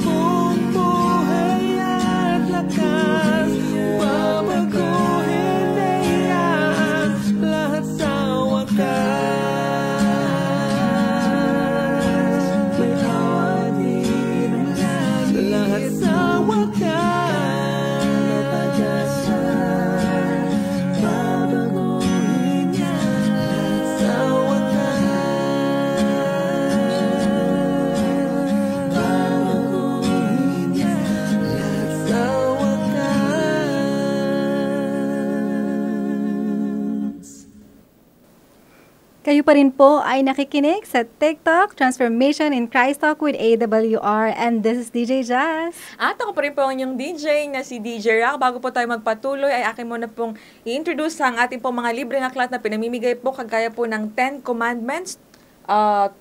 Buong buhay at lakas, babaguhin niya ang lahat sa wakas. May awa din ang langit. Lahat sa wakas. May pag-asa, babaguhin niya lahat sa wakas. Babaguhin niya lahat sa wakas. Kayo pa rin po ay nakikinig sa TikTok, Transformation in Christ Talk with AWR. And this is DJ Jazz. At ako pa rin po ang inyong DJ na si DJ Rock. Bago po tayo magpatuloy, ay akin muna pong i-introduce ang ating pong mga libreng aklat na pinamimigay po kagaya po ng 10 Commandments,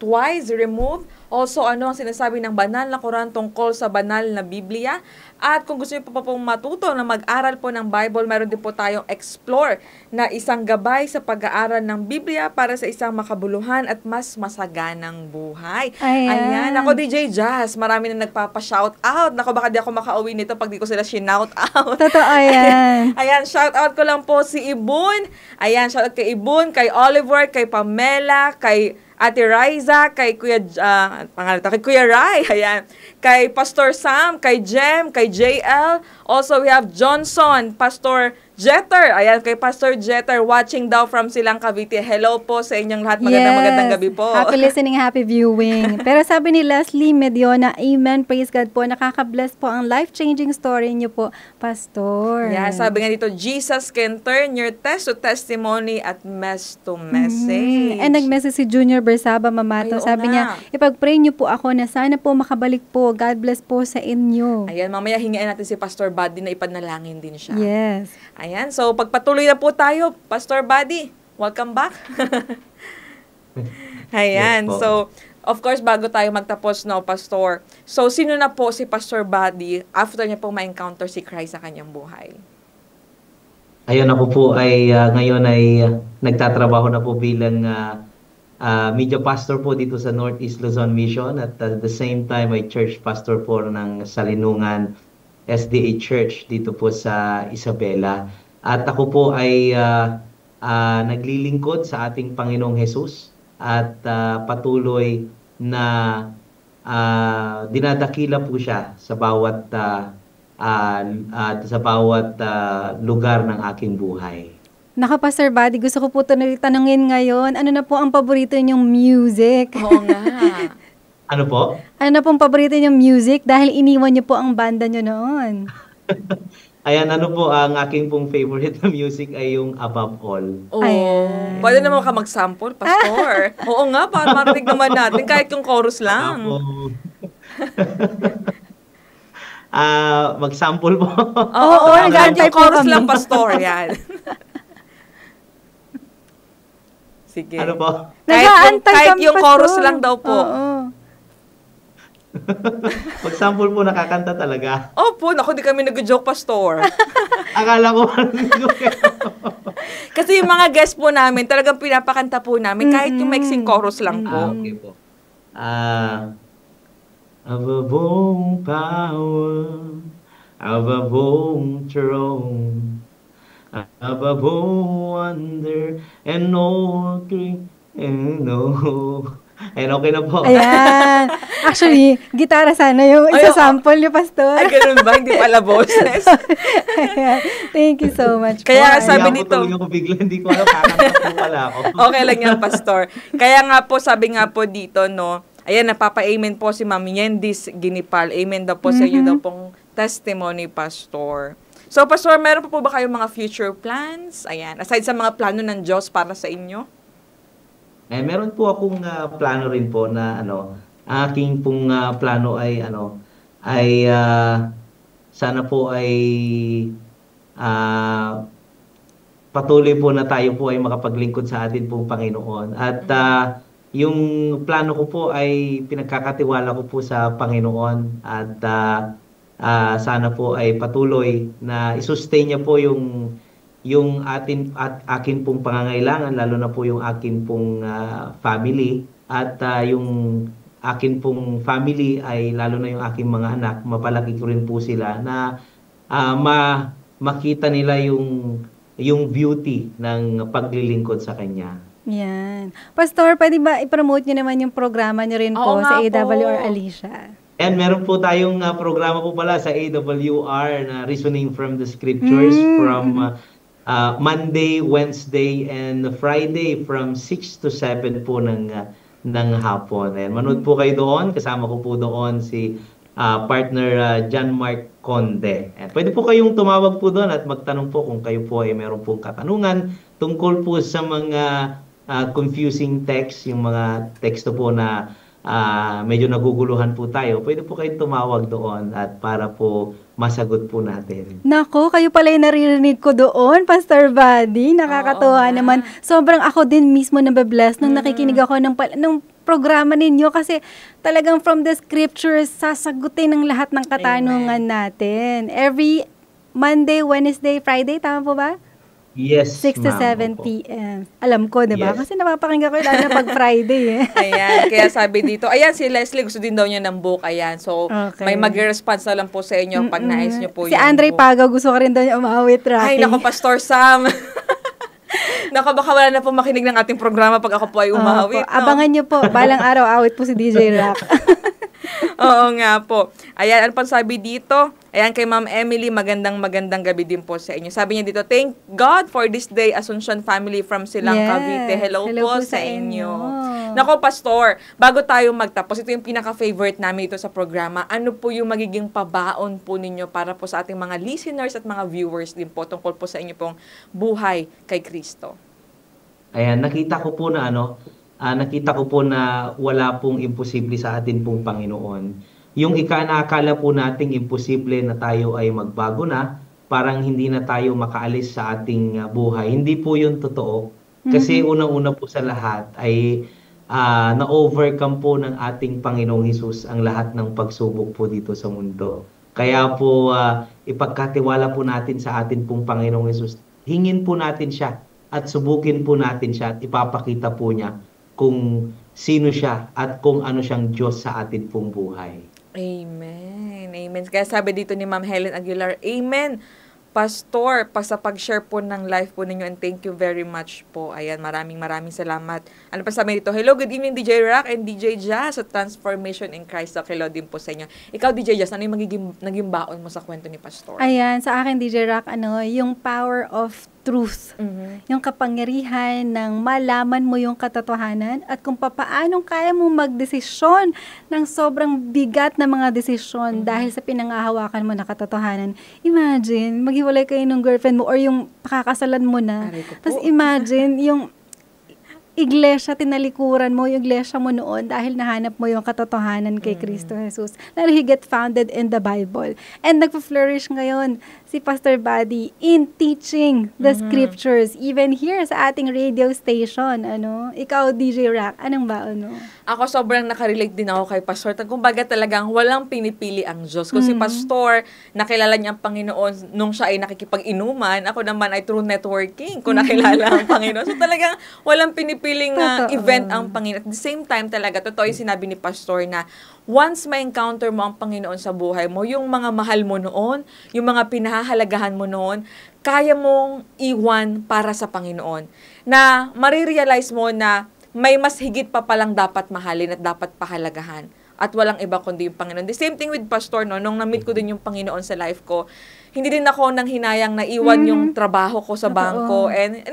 twice removed. Also, ano ang sinasabi ng banal na Quran tungkol sa banal na Biblia. At kung gusto niyo po pong matuto na mag-aral po ng Bible, meron din po tayong Explore na isang gabay sa pag-aaral ng Biblia para sa isang makabuluhan at mas masaganang buhay. Ayan. Ako, DJ Jazz, marami na nagpapa-shout out. Nako, baka di ako makauwi nito pag di ko sila shinout out. Totoo yan. Ayan, shout out ko lang po si Ibun. Ayan, shout out kay Ibun, kay Oliver, kay Pamela, kay Ate Riza, kay Kuya, kay Kuya Rai, ayan, kay Pastor Sam, kay Jem, kay JL. Also, we have Johnson, Pastor Jeter, ayan, kay Pastor Jeter, watching daw from Silang Cavite. Hello po sa inyong lahat. Magandang gabi po. Happy listening, happy viewing. Pero sabi ni Leslie Mediona, amen, praise God po. Nakaka-bless po ang life-changing story niyo po, Pastor. Yeah, sabi nga dito, Jesus can turn your test to testimony at mess to message. And nag-message si Junior Bersaba Mamato. Ay, oo Sabi niya, nga. ipag-pray niyo po ako na sana po makabalik po. God bless po sa inyo. Ayan, mamaya hingian natin si Pastor Buddy na ipanalangin din siya. Yes. Ayan, so pagpatuloy na po tayo, Pastor Buddy, welcome back. Ayan, Yes po. so of course, bago tayo magtapos, no, Pastor, so sino na po si Pastor Buddy after niya po ma-encounter si Christ sa kanyang buhay? Ayun, ako po ay ngayon ay nagtatrabaho na po bilang media pastor po dito sa Northeast Luzon Mission at at the same time ay church pastor po ng Salinungan SDA Church dito po sa Isabela. At ako po ay naglilingkod sa ating Panginoong Jesus at patuloy na dinadakila po siya sa bawat lugar ng aking buhay. Naka, Pastor Buddy, gusto ko po tanungin ngayon, ano na po ang paborito niyong music? Oo nga. Ano po? Ano na pong paborito niyong music dahil iniwan niyo po ang banda niyo noon? Ayan, ano po, ang aking pong favorite na music ay yung Above All. Oh, Ayan. pwede naman ka mag-sample, Pastor. Oo nga, para marinig naman natin kahit yung chorus lang. Ako, mag-sample po. Oo, kahit nag-aantay yung po chorus kami. lang, Pastor, yan. Sige. Ano po? Nag-aantay kahit kami, yung Pastor. chorus lang daw po. Oo. Mag-sample po, nakakanta talaga. Opo, naku, di kami nag-joke, Pastor. Akala ko Kasi yung mga guest po namin, talagang pinapakanta po namin, kahit yung mixing chorus lang po. okay po. Above all power, above all throne, above all wonder, and all great, and all Ayan, okay na po. Ayan. Actually, gitara sana yung Ay, isa-sample niyo, Pastor. Ay, ganun ba? Hindi pala boses. Ayan. Thank you so much po. Kaya Ayan. sabi Kaya dito- po tuloy ako bigla, hindi ko alam, kakanta po pala ako. Okay lang yan, Pastor. Kaya nga po, sabi nga po dito, no, ayan, napapa-amen po si Ma'am Yendis Ginipal. Amen daw po sa iyo daw pong testimony, Pastor. So, Pastor, meron po ba kayong mga future plans? Ayan, aside sa mga plano ng Diyos para sa inyo? Meron po akong plano rin po na aking pong plano ay sana po ay patuloy po na tayo po ay makapaglingkod sa atin pong Panginoon. At yung plano ko po ay pinagkakatiwala ko po sa Panginoon at sana po ay patuloy na i-sustain niya po yung akin pong pangangailangan, lalo na po yung akin pong family at yung akin pong family ay lalo na yung aking mga anak, mapalaki ko rin po sila na makita nila yung beauty ng paglilingkod sa Kanya. Yan. Pastor, pwede ba i-promote niyo naman yung programa niyo rin po Oo nga sa po. AWR Alicia? And meron po tayong programa po pala sa AWR na Reasoning from the Scriptures from Monday, Wednesday, and Friday from 6 to 7 po ng hapon. And manood po kayo doon. Kasama ko po doon si partner John Mark Conde. And pwede po kayong tumawag po doon at magtanong po kung kayo po ay meron pong katanungan tungkol po sa mga confusing text, yung mga teksto po na medyo naguguluhan po tayo. Pwede po kayong tumawag doon at para po masagot po natin. Nako, kayo pala yung naririnig ko doon, Pastor Buddy. Nakakatuwa Oo nga. naman. Sobrang ako din mismo nababless nung nakikinig ako ng programa ninyo kasi talagang from the scriptures, sasagutin ng lahat ng katanungan natin. Every Monday, Wednesday, Friday, tama po ba? Yes, 6 to ma'am. 7 p.m. Alam ko, di ba? Yes. Kasi napapakinggan ko lalo na pag Friday eh. Ayan, kaya sabi dito, ayan si Leslie, gusto din daw niya ng book, ayan. So, Okay. may mag-response na lang po sa inyo pag nais niyo po Si yung Andre book. Pagaw, gusto ko rin daw niya umawit, Ay, Rocky. naku, Pastor Sam. Naku, baka wala na po makinig ng ating programa pag ako po ay umawit. Opo. Abangan niyo po, balang araw, awit po si DJ Rock. Oo nga po. Ayan, ano pang sabi dito? Ayan, kay Ma'am Emily, magandang gabi din po sa inyo. Sabi niya dito, thank God for this day, Asuncion family from Silang Yes. Cavite. Hello Hello po po sa sa inyo. inyo. Nako, Pastor, bago tayo magtapos, ito yung pinaka-favorite namin ito sa programa. Ano po yung magiging pabaon po ninyo para po sa ating mga listeners at mga viewers din po tungkol po sa inyo pong buhay kay Kristo? Ayan, nakita ko po na wala pong imposible sa atin pong Panginoon. Yung inaakala po nating imposible na tayo ay magbago na, parang hindi na tayo makaalis sa ating buhay. Hindi po yun totoo. Kasi unang-una po sa lahat ay na-overcome po ng ating Panginoong Hesus ang lahat ng pagsubok po dito sa mundo. Kaya po ipagkatiwala po natin sa atin pong Panginoong Hesus. Hingin po natin siya at subukin po natin siya at ipapakita po niya kung sino siya at kung ano siyang Diyos sa atin pong buhay. Amen. Amen. Kaya sabi dito ni Ma'am Helen Aguilar, Amen. Pastor, sa pag-share po ng life po ninyo and thank you very much po. Ayan, maraming salamat. Ano pa sabi dito? Hello, good evening DJ Rock and DJ Jazz sa Transformation in Christ. So, hello din po sa inyo. Ikaw, DJ Jazz, ano yung naging baon mo sa kwento ni Pastor? Ayan, sa akin, DJ Rock, yung power of truth. Mhm. Yung kapangyarihan ng malaman mo yung katotohanan at kung papaanong kaya mo magdesisyon ng sobrang bigat na mga desisyon dahil sa pinangahawakan mo na katotohanan. Imagine, maghiwalay kayo ng girlfriend mo or yung pakakasalan mo na. Aray ko po. Tapos imagine, yung iglesia, tinalikuran mo yung iglesia mo noon dahil nahanap mo yung katotohanan kay Kristo Jesus. Lalo he get founded in the Bible. And nagpa-flourish ngayon si Pastor Buddy in teaching the scriptures. Even here sa ating radio station. Ikaw, DJ Rock, anong ba? Ako sobrang nakarelate din ako kay Pastor. Kumbaga talagang walang pinipili ang Diyos. Kung si Pastor, nakilala niya ang Panginoon nung siya ay nakikipag-inuman, ako naman ay through networking kung nakilala ang Panginoon. So talagang walang pinipiling Totoo. event ang Panginoon. At the same time talaga, totoo yung sinabi ni Pastor na once ma-encounter mo ang Panginoon sa buhay mo, yung mga mahal mo noon, yung mga pinahahalagahan mo noon, kaya mong iwan para sa Panginoon. Na marirealize mo na may mas higit pa palang dapat mahalin at dapat pahalagahan. At walang iba kundi yung Panginoon. The same thing with Pastor, no? Nung na-meet ko din yung Panginoon sa life ko, hindi din ako nang hinayang na iwan yung trabaho ko sa bangko. And,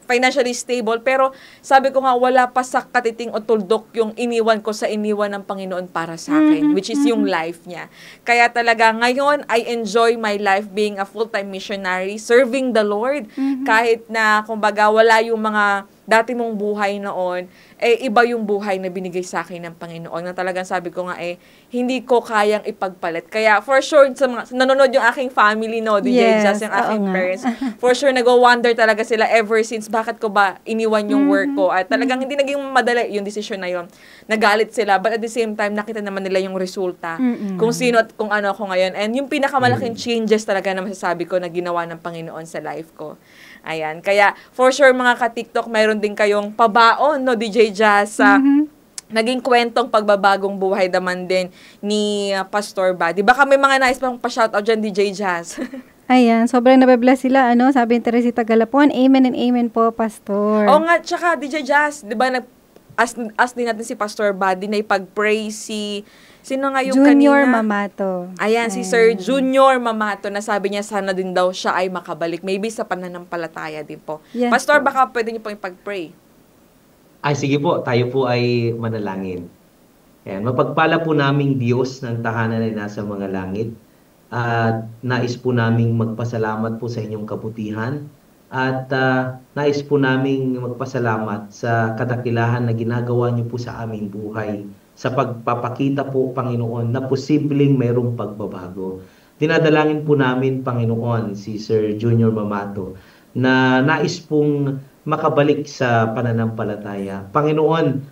financially stable. Pero sabi ko nga, wala pa sa katiting o tuldok yung iniwan ko sa iniwan ng Panginoon para sa akin, which is yung life niya. Kaya talaga, ngayon, I enjoy my life being a full-time missionary, serving the Lord. Kahit na, kumbaga, wala yung mga dati mong buhay noon, iba yung buhay na binigay sa akin ng Panginoon. Na talagang sabi ko nga, hindi ko kayang ipagpalit. Kaya, for sure, sa mga, nanonood yung aking family, no, DJ Jazz, yung aking parents, for sure, nag-wonder talaga sila ever since, bakit ko ba iniwan yung work ko? At talagang hindi naging madali yung decision na yun. Nagalit sila, but at the same time, nakita naman nila yung resulta. Kung sino at kung ano ako ngayon. And yung pinakamalaking changes talaga na masasabi ko na ginawa ng Panginoon sa life ko. Ayan. Kaya, for sure, mga ka-TikTok, mayroon din kayong pabaon, no, DJ Jazz, naging kwentong pagbabagong buhay naman din ni Pastor Buddy. Baka may mga nais pang pa-shoutout dyan, DJ Jazz. Ayan, sobrang nababless sila, sabi ni Teresita Galapon, amen and amen po, Pastor. Oo nga, tsaka DJ Jazz, di ba, ask din natin si Pastor Buddy na ipag-pray sino nga yung Junior kanina? Mamato. Ayan, si Sir Junior Mamato na sabi niya sana din daw siya ay makabalik. Maybe sa pananampalataya din po. Yes, Pastor, po. baka pwede niyo po ipag-pray. Ay, sige po, tayo po ay manalangin. Ayan, mapagpala po naming Diyos ng tahanan ay nasa mga langit. At nais po naming magpasalamat po sa inyong kabutihan. At nais po naming magpasalamat sa kadakilahan na ginagawa niyo po sa aming buhay. Sa pagpapakita po, Panginoon, na posibleng mayroong pagbabago. Dinadalangin po namin, Panginoon, si Sir Junior Mamato, na nais pong makabalik sa pananampalataya. Panginoon,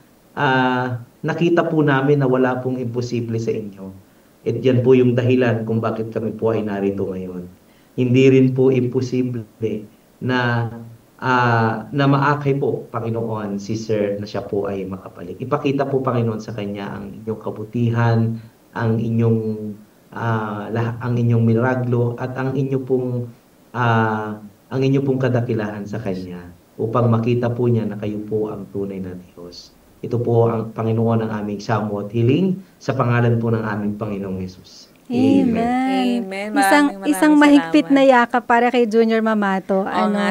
nakita po namin na wala pong imposible sa inyo. At yan po yung dahilan kung bakit kami po ay narito ngayon. Hindi rin po imposible na maakay po, Panginoon, si Sir na siya po ay makabalik. Ipakita po, Panginoon, sa kanya ang inyong kabutihan, ang inyong milagro at ang inyong pong kadakilahan sa kanya upang makita po niya na kayo po ang tunay na Diyos. Ito po ang Panginoon ang aming samot hiling sa pangalan po ng aming Panginoong Hesus. Amen. Amen. Isang mahigpit na yakap para kay Junior Mamato.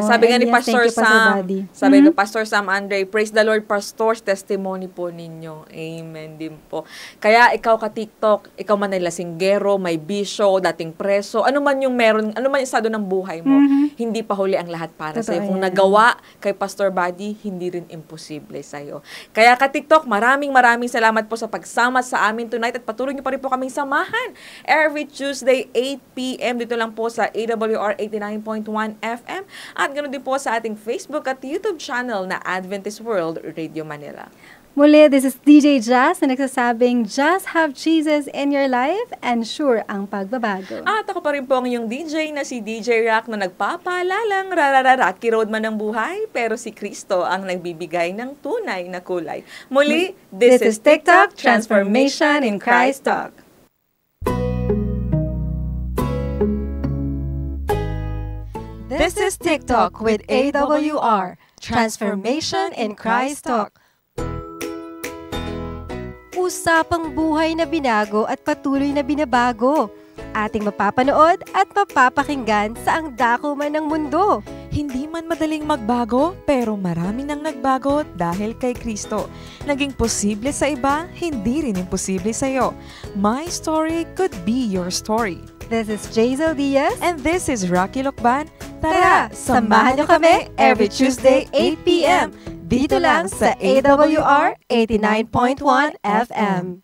Sabi nga ni yes, Pastor thank you, Pastor Sam, Buddy. sabi ni Pastor Sam Andre, praise the Lord, Pastors, testimony po ninyo. Amen din po. Kaya ikaw ka-TikTok, ikaw man ay lasinggero, may bisyo, dating preso, ano man yung meron, ano man yung estado ng buhay mo, hindi pa huli ang lahat para sa'yo. Kung nagawa kay Pastor Buddy, hindi rin imposible sa'yo. Kaya ka-TikTok, maraming salamat po sa pagsama sa amin tonight at patuloy niyo pa rin po kaming samahan every Tuesday, 8 p.m. Dito lang po sa AWR 89.1 FM at ganoon din po sa ating Facebook at YouTube channel na Adventist World Radio Manila. Muli, this is DJ Jazz na nagsasabing, just have Jesus in your life and sure ang pagbabago. At ako pa rin po ang iyong DJ na si DJ Rock na nagpapaalalang Rocky Road man ang buhay, pero si Kristo ang nagbibigay ng tunay na kulay. Muli, this is TikTok Transformation in Christ Talk. This is TikTok with AWR, Transformation in Christ Talk. Usapang buhay na binago at patuloy na binabago. Ating mapapanood at mapapakinggan sa ang dako man ng mundo. Hindi man madaling magbago, pero marami nang nagbago dahil kay Kristo. Naging posible sa iba, hindi rin imposible sa iyo. My story could be your story. This is Jazel Diaz. And this is Rocky Lokban. Tara, samahan niyo kami every Tuesday 8 p.m. dito lang sa AWR 89.1 FM.